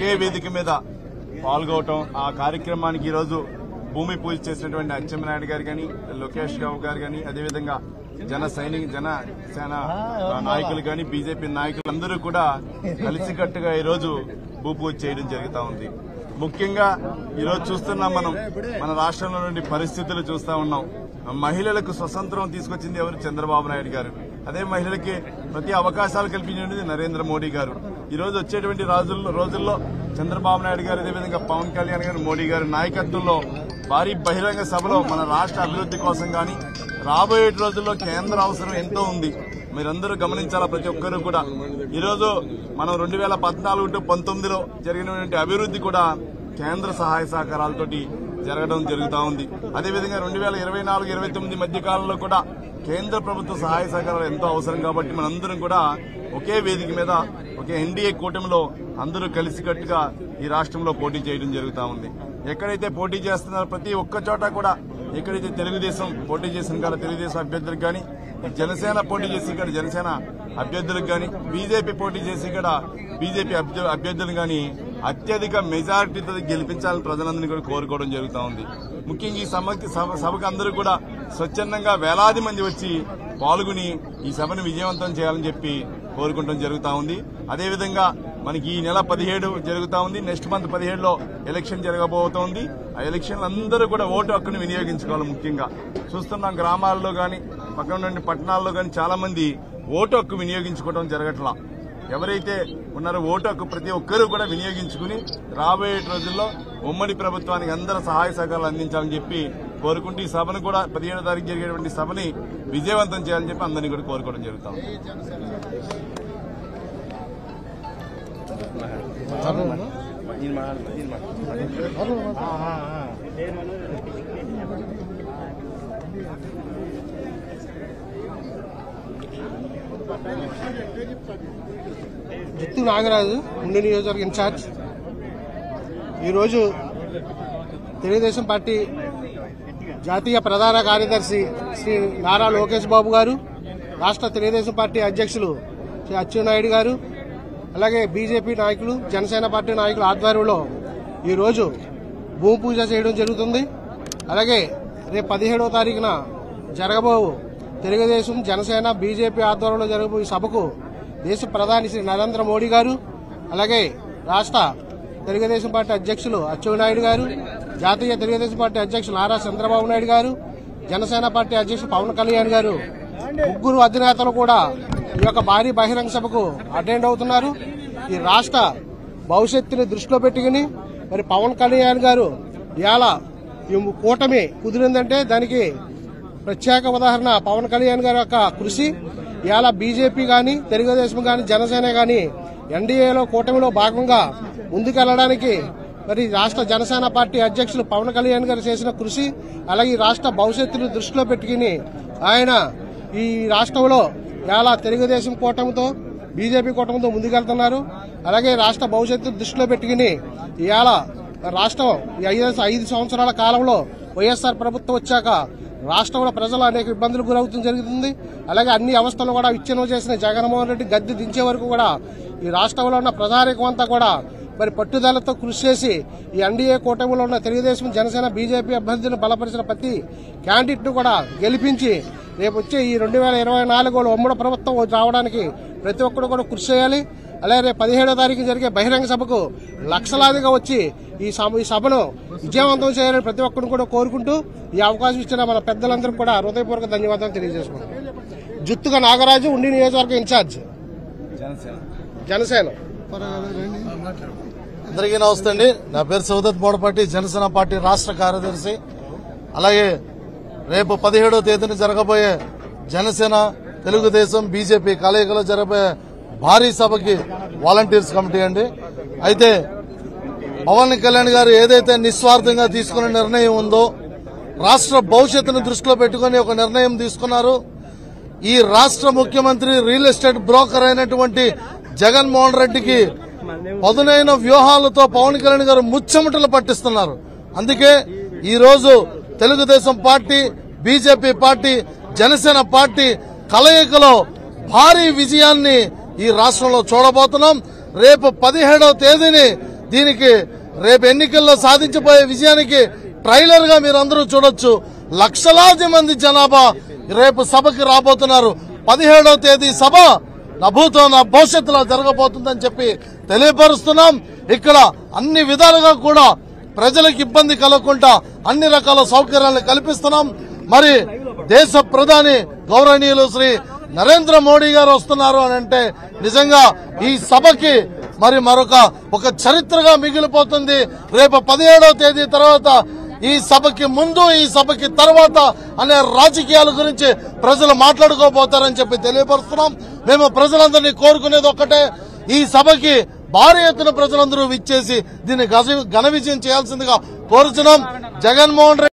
ఒకే వేదిక మీద పాల్గొవటం, ఆ కార్యక్రమానికి ఈరోజు భూమి పూజ చేసినటువంటి అచ్చెన్నాయుడు గారు కానీ, లోకేష్ బాబు గారు కానీ, అదేవిధంగా జనసేన నాయకులు కానీ, బీజేపీ నాయకులు అందరూ కూడా కలిసికట్టుగా ఈరోజు భూమి పూజ చేయడం జరుగుతూ ఉంది. ముఖ్యంగా ఈరోజు చూస్తున్నాం మనం, మన రాష్ట్రంలో నుండి పరిస్థితులు చూస్తా ఉన్నాం. మహిళలకు స్వతంత్రం తీసుకొచ్చింది ఎవరు? చంద్రబాబు నాయుడు గారు. అదే మహిళలకి ప్రతి అవకాశాలు కల్పించినది నరేంద్ర మోడీ గారు. ఈ రోజు వచ్చేటువంటి రోజుల్లో చంద్రబాబు నాయుడు గారు, అదేవిధంగా పవన్ కళ్యాణ్ గారు, మోడీ గారి నాయకత్వంలో భారీ బహిరంగ సభలో మన రాష్ట్ర అభివృద్ది కోసం గాని, రాబోయే రోజుల్లో కేంద్ర అవసరం ఎంతో ఉంది. మీరందరూ గమనించాలా, ప్రతి ఒక్కరూ కూడా. ఈరోజు మనం 2014 టు 2019లో జరిగినటువంటి అభివృద్ది కూడా కేంద్ర సహాయ సహకారాలతోటి జరగడం జరుగుతూ ఉంది. అదేవిధంగా 2024-29 మధ్య కాలంలో కూడా కేంద్ర ప్రభుత్వ సహాయ సహకారాలు ఎంతో అవసరం. కాబట్టి మనందరం కూడా ఒకే వేదిక మీద, ఒకే ఎన్డీఏ కూటమిలో అందరూ కలిసికట్టుగా ఈ రాష్ట్రంలో పోటీ చేయడం జరుగుతూ ఉంది. ఎక్కడైతే పోటీ చేస్తున్నారో ప్రతి ఒక్క చోట కూడా, ఎక్కడైతే తెలుగుదేశం పోటీ చేసిన కాడ తెలుగుదేశం అభ్యర్థులకు కానీ, జనసేన పోటీ చేసి ఇక్కడ జనసేన అభ్యర్థులకు కానీ, బీజేపీ పోటీ చేసి ఇక్కడ బీజేపీ అభ్యర్థులు కానీ అత్యధిక మెజారిటీతో గెలిపించాలని ప్రజలందరినీ కూడా కోరుకోవడం జరుగుతూ ఉంది. ముఖ్యంగా ఈ సభకు అందరూ కూడా స్వచ్ఛందంగా వేలాది మంది వచ్చి పాల్గొని ఈ సభను విజయవంతం చేయాలని చెప్పి కోరుకుంటం జరుగుతూ ఉంది. అదేవిధంగా మనకి ఈ నెల 17 జరుగుతూ ఉంది. నెక్స్ట్ మంత్ 17లో ఎలక్షన్ జరగబోతోంది. ఆ ఎలక్షన్లు అందరూ కూడా ఓటు హక్కును వినియోగించుకోవాలి. ముఖ్యంగా చూస్తున్నాం, గ్రామాల్లో గాని, పక్కన నుండి పట్టణాల్లో గాని చాలా మంది ఓటు హక్కు వినియోగించుకోవడం జరగట్లా. ఎవరైతే ఉన్నారో ఓటు హక్కు ప్రతి ఒక్కరూ కూడా వినియోగించుకుని రాబోయే రోజుల్లో ఉమ్మడి ప్రభుత్వానికి అందరూ సహాయ సహకారాలు అందించాలని చెప్పి కోరుకుంటూ ఈ సభను కూడా 17వ తారీఖు జరిగేటువంటి సభని విజయవంతం చేయాలని చెప్పి అందరినీ కూడా కోరుకోవడం జరుగుతాం. జిత్తు నాగరాజు, ఉండి నియోజకవర్గ ఇన్ఛార్జ్. ఈరోజు తెలుగుదేశం పార్టీ జాతీయ ప్రధాన కార్యదర్శి శ్రీ నారా లోకేష్ బాబు గారు, రాష్ట్ర తెలుగుదేశం పార్టీ అధ్యక్షులు శ్రీ అచ్చెన్నాయుడు గారు, అలాగే బీజేపీ నాయకులు, జనసేన పార్టీ నాయకుల ఆధ్వర్యంలో ఈరోజు భూమి పూజ చేయడం జరుగుతుంది. అలాగే రేపు 17వ తారీఖున జరగబో తెలుగుదేశం, జనసేన, బీజేపీ ఆధ్వర్యంలో జరగబో ఈ సభకు దేశ ప్రధాని శ్రీ నరేంద్ర మోడీ గారు, అలాగే రాష్ట్ర తెలుగుదేశం పార్టీ అధ్యక్షులు అచ్చెన్నాయుడు గారు, జాతీయ తెలుగుదేశం పార్టీ అధ్యక్షులు నారా చంద్రబాబు నాయుడు గారు, జనసేన పార్టీ అధ్యక్షులు పవన్ కళ్యాణ్ గారు, ముగ్గురు అధినేతలు కూడా ఈ యొక్క భారీ బహిరంగ సభకు అటెండ్ అవుతున్నారు. ఈ రాష్ట్ర భవిష్యత్తుని దృష్టిలో పెట్టుకుని మరి పవన్ కళ్యాణ్ గారు ఇవాళ ఈ కూటమి కుదిరిందంటే దానికి ప్రత్యేక ఉదాహరణ పవన్ కళ్యాణ్ గారి యొక్క కృషి. ఇవాళ బీజేపీ గాని, తెలుగుదేశం గాని, జనసేన గాని ఎన్డీఏలో కూటమిలో భాగంగా ముందుకెళ్లడానికి మరి రాష్ట్ర జనసేన పార్టీ అధ్యక్షులు పవన్ కళ్యాణ్ గారు చేసిన కృషి, అలాగే ఈ రాష్ట్ర భవిష్యత్తును దృష్టిలో పెట్టుకుని ఆయన ఈ రాష్ట్రంలో ఇవాళ తెలుగుదేశం కూటమితో, బీజేపీ కూటమితో ముందుకెళ్తున్నారు. అలాగే రాష్ట్ర భవిష్యత్తును దృష్టిలో పెట్టుకుని ఇవాళ రాష్ట్రం ఈ 5 సంవత్సరాల కాలంలో వైఎస్ఆర్ ప్రభుత్వం వచ్చాక రాష్ట్రంలో ప్రజలు అనేక ఇబ్బందులకు గురవుతుంది జరుగుతుంది. అలాగే అన్ని అవస్థలు కూడా విచ్ఛిన్నం చేసిన జగన్మోహన్ రెడ్డి గద్దె దించే వరకు కూడా ఈ రాష్ట్రంలో ఉన్న ప్రజానీకం అంతా కూడా మరి పట్టుదలతో కృషి చేసి ఈ ఎన్డీఏ కూటమిలో ఉన్న తెలుగుదేశం, జనసేన, బీజేపీ అభ్యర్థులను బలపరిచిన ప్రతి క్యాండిడేట్ ను కూడా గెలిపించి రేపు వచ్చే ఈ 2024లో ఉమ్మడి ప్రభుత్వం రావడానికి ప్రతి ఒక్కరు కూడా కృషి చేయాలి. అలాగే రేపు 17వ తారీఖు జరిగే బహిరంగ సభకు లక్షలాదిగా వచ్చి ఈ సభను విజయవంతం చేయాలని ప్రతి ఒక్కరిని కూడా కోరుకుంటూ ఈ అవకాశం ఇచ్చిన మన పెద్దలందరూ కూడా హృదయపూర్వక ధన్యవాదాలు తెలియజేసుకున్నాం. జుత్తుగా నాగరాజు, ఉండి నియోజకవర్గ ఇన్ఛార్జ్, జనసేన. అందరికీ నమస్తే అండి. నా పేరు సౌదత్ బోడపాటి, జనసేన పార్టీ రాష్ట్ర కార్యదర్శి. అలాగే రేపు 17వ తేదీన జరగబోయే జనసేన, తెలుగుదేశం, బీజేపీ కలయికలో జరగబోయే భారీ సభకి వాలంటీర్స్ కమిటీ అండి. అయితే పవన్ కళ్యాణ్ గారు ఏదైతే నిస్వార్థంగా తీసుకున్న నిర్ణయం ఉందో, రాష్ట్ర భవిష్యత్తును దృష్టిలో పెట్టుకుని ఒక నిర్ణయం తీసుకున్నారు. ఈ రాష్ట్ర ముఖ్యమంత్రి రియల్ ఎస్టేట్ బ్రోకర్ అయినటువంటి జగన్మోహన్ రెడ్డికి పదునైన వ్యూహాలతో పవన్ కళ్యాణ్ గారు ముచ్చెమటలు పట్టిస్తున్నారు. అందుకే ఈ రోజు Telugu Desam party, BJP party, Janasena party కలయికలో భారీ విజయాన్ని ఈ రాష్ట్రంలో చూడబోతున్నాం. రేపు 17వ తేదీని దీనికి రేపు ఎన్నికల్లో సాధించబోయే విజయానికి ట్రైలర్ గా మీరందరూ చూడొచ్చు. లక్షలాది మంది జనాభా రేపు సభకి రాబోతున్నారు. 17వ తేదీ సభ నా భూతో నా భవిష్యత్తులో జరగబోతుందని చెప్పి తెలియపరుస్తున్నాం. ఇక్కడ అన్ని విధాలుగా కూడా ప్రజలకు ఇబ్బంది కలగకుండా అన్ని రకాల సౌకర్యాలను కల్పిస్తున్నాం. మరి దేశ ప్రధాని గౌరవనీయులు శ్రీ నరేంద్ర మోడీ గారు వస్తున్నారు అని అంటే నిజంగా ఈ సభకి మరి ఒక చరిత్రగా మిగిలిపోతుంది. రేపు 17వ తేదీ తర్వాత ఈ సభకి ముందు ఈ సభకి తర్వాత అనే రాజకీయాల గురించి ప్రజలు మాట్లాడుకోబోతారని చెప్పి తెలియపరుస్తున్నాం. మేము ప్రజలందరినీ కోరుకునేది ఒక్కటే, ఈ సభకి భారీ ఎత్తున ప్రజలందరూ విచ్చేసి దీన్ని ఘన విజయం చేయాల్సిందిగా కోరుతున్నాం. జగన్మోహన్ రెడ్డి